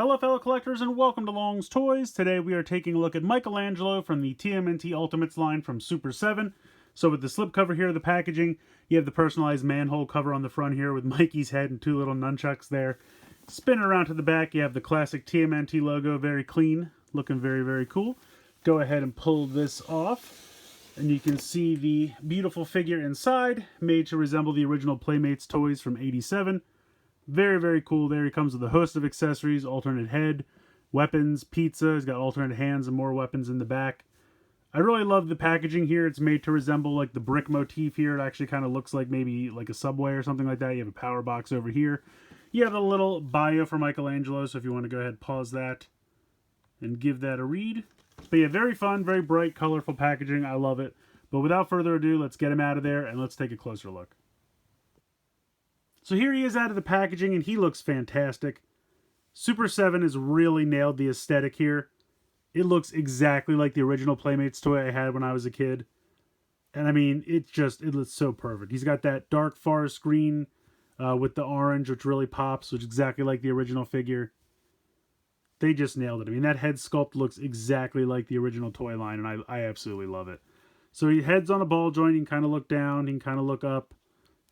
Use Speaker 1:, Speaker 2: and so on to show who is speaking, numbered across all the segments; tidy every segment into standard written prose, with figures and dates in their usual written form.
Speaker 1: Hello fellow collectors and welcome to Long's Toys. Today we are taking a look at Michelangelo from the TMNT Ultimates line from Super 7. So with the slipcover here, the packaging, you have the personalized manhole cover on the front here with Mikey's head and two little nunchucks there. Spin around to the back, you have the classic TMNT logo, very clean, looking very, very cool. Go ahead and pull this off and you can see the beautiful figure inside, made to resemble the original Playmates toys from '87. Very, very cool there. He comes with a host of accessories, alternate head, weapons, pizza. He's got alternate hands and more weapons in the back. I really love the packaging here. It's made to resemble like the brick motif here. It actually kind of looks like maybe like a Subway or something like that. You have a power box over here. You have a little bio for Michelangelo, so if you want to go ahead, pause that and give that a read. But yeah, very fun, very bright, colorful packaging. I love it. But without further ado, let's get him out of there and let's take a closer look. So here he is out of the packaging, and he looks fantastic. Super 7 has really nailed the aesthetic here. It looks exactly like the original Playmates toy I had when I was a kid. And I mean, it looks so perfect. He's got that dark forest green with the orange, which really pops, which is exactly like the original figure. They just nailed it. I mean, that head sculpt looks exactly like the original toy line, and I absolutely love it. So he head's on a ball joint. He can kind of look down. He can kind of look up.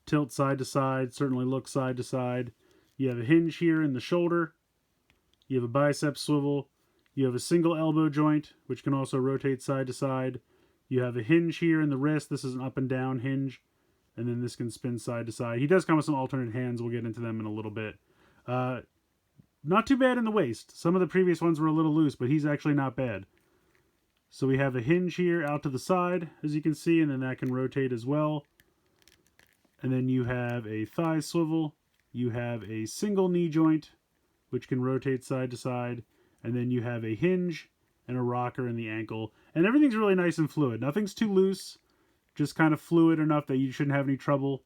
Speaker 1: Tilt side to side, certainly look side to side. You have a hinge here in the shoulder. You have a bicep swivel. You have a single elbow joint, which can also rotate side to side. You have a hinge here in the wrist. This is an up and down hinge. And then this can spin side to side. He does come with some alternate hands. We'll get into them in a little bit. Not too bad in the waist. Some of the previous ones were a little loose, but he's actually not bad. So we have a hinge here out to the side, as you can see, and then that can rotate as well. And then you have a thigh swivel, you have a single knee joint, which can rotate side to side, and then you have a hinge and a rocker in the ankle. And everything's really nice and fluid. Nothing's too loose, just kind of fluid enough that you shouldn't have any trouble.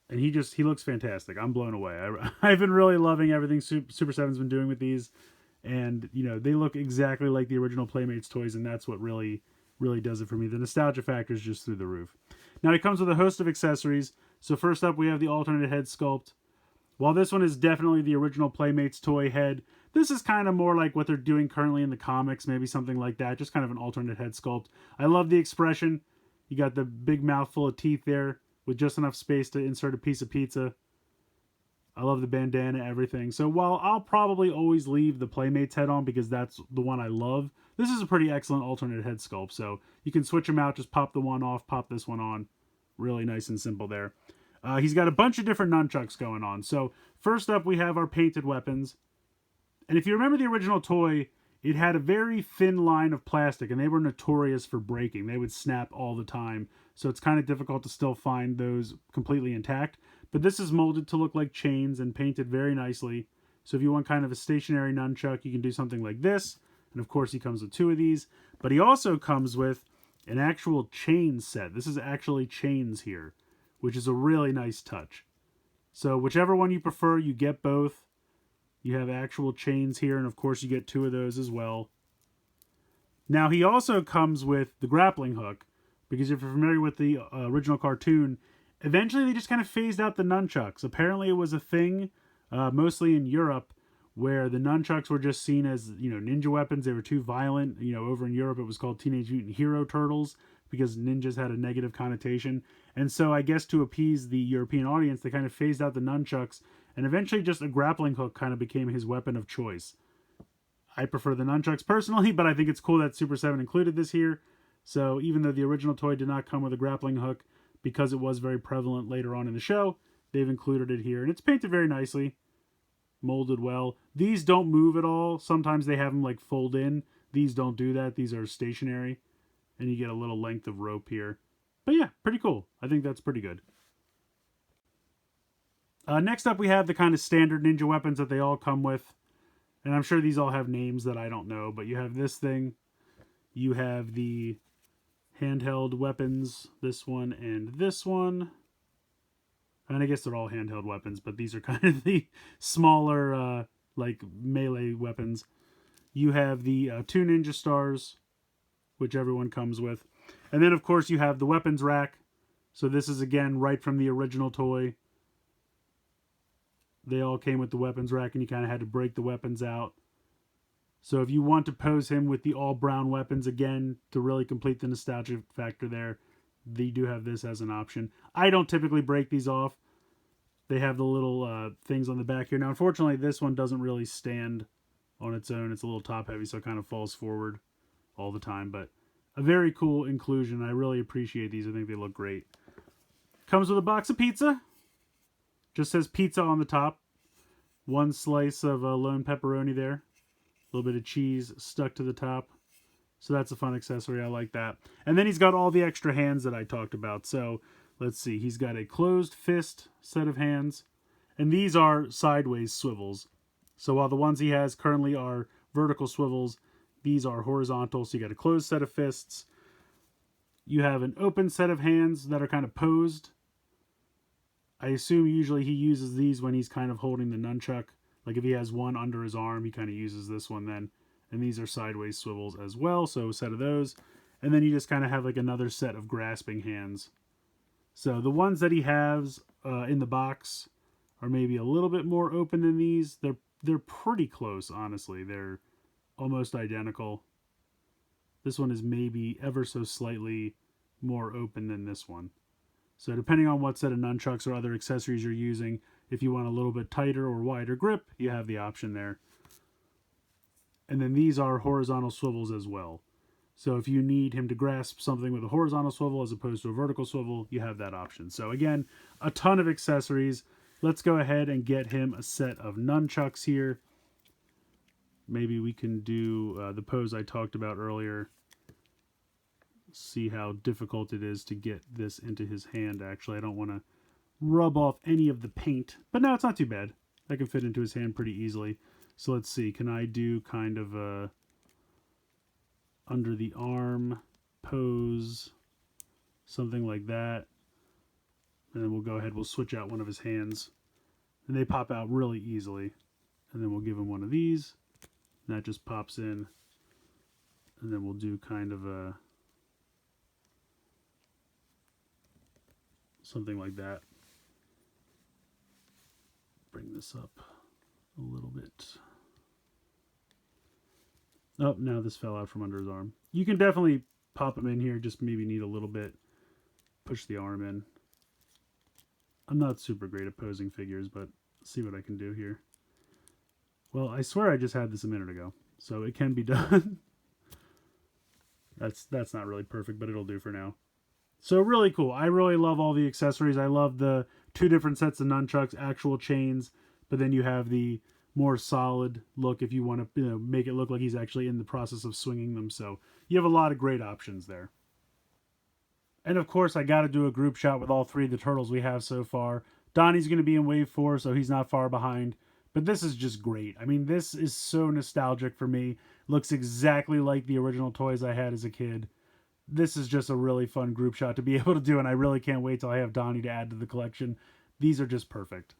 Speaker 1: And he looks fantastic. I'm blown away. I've been really loving everything Super 7's been doing with these. And, you know, they look exactly like the original Playmates toys, and that's what really does it for me. The nostalgia factor is just through the roof. Now, it comes with a host of accessories. So first up, we have the alternate head sculpt. While this one is definitely the original Playmates toy head, this is kind of more like what they're doing currently in the comics, maybe something like that, just kind of an alternate head sculpt. I love the expression. You got the big mouthful of teeth there with just enough space to insert a piece of pizza. I love the bandana, everything. So while I'll probably always leave the Playmates head on because that's the one I love, this is a pretty excellent alternate head sculpt. So you can switch them out, just pop the one off, pop this one on. Really nice and simple there. He's got a bunch of different nunchucks going on. So first up, we have our painted weapons. And if you remember the original toy, it had a very thin line of plastic, and they were notorious for breaking. They would snap all the time. So it's kind of difficult to still find those completely intact. But this is molded to look like chains and painted very nicely. So if you want kind of a stationary nunchuck, you can do something like this. And of course, he comes with two of these. But he also comes with an actual chain set. This is actually chains here, which is a really nice touch. So whichever one you prefer, you get both. You have actual chains here, and of course you get two of those as well. Now he also comes with the grappling hook, because if you're familiar with the original cartoon, eventually they just kind of phased out the nunchucks. Apparently it was a thing, mostly in Europe, where the nunchucks were just seen as, you know, ninja weapons. They were too violent. You know, over in Europe it was called Teenage Mutant Hero Turtles because ninjas had a negative connotation. And so I guess to appease the European audience, they kind of phased out the nunchucks, and eventually just a grappling hook kind of became his weapon of choice. I prefer the nunchucks personally, but I think it's cool that Super 7 included this here. So even though the original toy did not come with a grappling hook, because it was very prevalent later on in the show, they've included it here. And it's painted very nicely, molded well. These don't move at all. Sometimes they have them like fold in. These don't do that. These are stationary. And you get a little length of rope here. But yeah, pretty cool. I think that's pretty good. Next up, we have the kind of standard ninja weapons that they all come with. And I'm sure these all have names that I don't know. But you have this thing. You have the handheld weapons. This one and this one. And I guess they're all handheld weapons. But these are kind of the smaller, like, melee weapons. You have the two ninja stars, which everyone comes with. And then, of course, you have the weapons rack. So this is, again, right from the original toy. They all came with the weapons rack, and you kind of had to break the weapons out. So if you want to pose him with the all brown weapons again to really complete the nostalgia factor there, they do have this as an option. I don't typically break these off. They have the little things on the back here. Now, unfortunately, this one doesn't really stand on its own. It's a little top heavy, so it kind of falls forward all the time. But a very cool inclusion. I really appreciate these. I think they look great. Comes with a box of pizza. Just says pizza on the top. One slice of lone pepperoni there. A little bit of cheese stuck to the top. So that's a fun accessory. I like that. And then he's got all the extra hands that I talked about. So let's see. He's got a closed fist set of hands. And these are sideways swivels. So while the ones he has currently are vertical swivels, these are horizontal. So you got a closed set of fists. You have an open set of hands that are kind of posed. I assume usually he uses these when he's kind of holding the nunchuck. Like if he has one under his arm, he kind of uses this one then. And these are sideways swivels as well, so a set of those. And then you just kind of have like another set of grasping hands. So the ones that he has in the box are maybe a little bit more open than these. They're pretty close, honestly. They're almost identical. This one is maybe ever so slightly more open than this one. So depending on what set of nunchucks or other accessories you're using, if you want a little bit tighter or wider grip, you have the option there. And then these are horizontal swivels as well. So if you need him to grasp something with a horizontal swivel as opposed to a vertical swivel, you have that option. So again, a ton of accessories. Let's go ahead and get him a set of nunchucks here. Maybe we can do the pose I talked about earlier. See how difficult it is to get this into his hand, actually. I don't want to rub off any of the paint. But no, it's not too bad. That can fit into his hand pretty easily. So let's see. Can I do kind of a under the arm pose, something like that? And then we'll go ahead. We'll switch out one of his hands. And they pop out really easily. And then we'll give him one of these. And that just pops in. And then we'll do kind of a something like that. Bring this up a little bit. Oh, now this fell out from under his arm. You can definitely pop him in here, just maybe need a little bit. Push the arm in. I'm not super great at posing figures, but let's see what I can do here. Well, I swear I just had this a minute ago, so it can be done. That's not really perfect, but it'll do for now. So really cool. I really love all the accessories. I love the two different sets of nunchucks, actual chains, but then you have the more solid look if you want to make it look like he's actually in the process of swinging them. So you have a lot of great options there. And of course, I got to do a group shot with all three of the turtles we have so far. Donnie's going to be in wave 4, so he's not far behind. But this is just great. I mean, this is so nostalgic for me. Looks exactly like the original toys I had as a kid. This is just a really fun group shot to be able to do, and I really can't wait till I have Donnie to add to the collection. These are just perfect.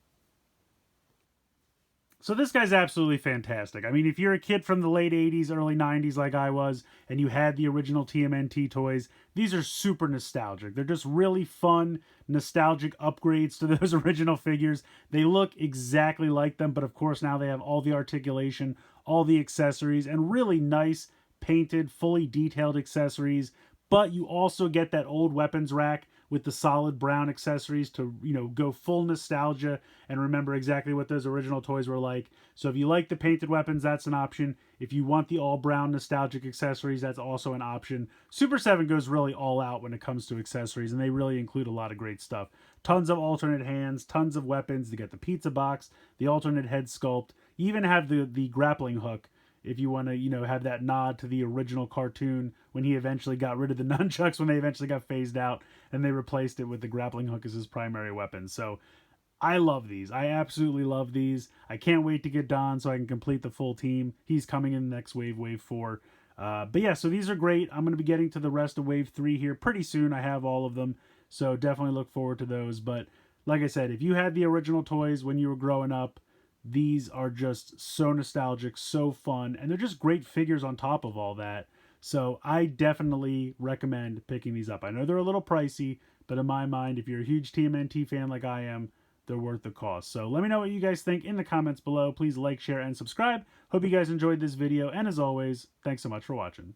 Speaker 1: So this guy's absolutely fantastic. I mean, if you're a kid from the late 80s, early 90s like I was, and you had the original TMNT toys, these are super nostalgic. They're just really fun, nostalgic upgrades to those original figures. They look exactly like them, but of course now they have all the articulation, all the accessories, and really nice, painted, fully detailed accessories. But you also get that old weapons rack with the solid brown accessories to, go full nostalgia and remember exactly what those original toys were like. So if you like the painted weapons, that's an option. If you want the all brown nostalgic accessories, that's also an option. Super 7 goes really all out when it comes to accessories, and they really include a lot of great stuff. Tons of alternate hands, tons of weapons. You get the pizza box, the alternate head sculpt. You even have the grappling hook, if you want to, have that nod to the original cartoon when he eventually got rid of the nunchucks when they eventually got phased out and they replaced it with the grappling hook as his primary weapon. So I love these. I absolutely love these. I can't wait to get Don so I can complete the full team. He's coming in the next wave, wave 4. But yeah, so these are great. I'm going to be getting to the rest of wave 3 here pretty soon. I have all of them, so definitely look forward to those. But like I said, if you had the original toys when you were growing up, these are just so nostalgic, so fun, and they're just great figures on top of all that. So I definitely recommend picking these up. I know they're a little pricey, but in my mind, if you're a huge TMNT fan like I am, they're worth the cost. So let me know what you guys think in the comments below. Please like, share, and subscribe. Hope you guys enjoyed this video, and as always, thanks so much for watching.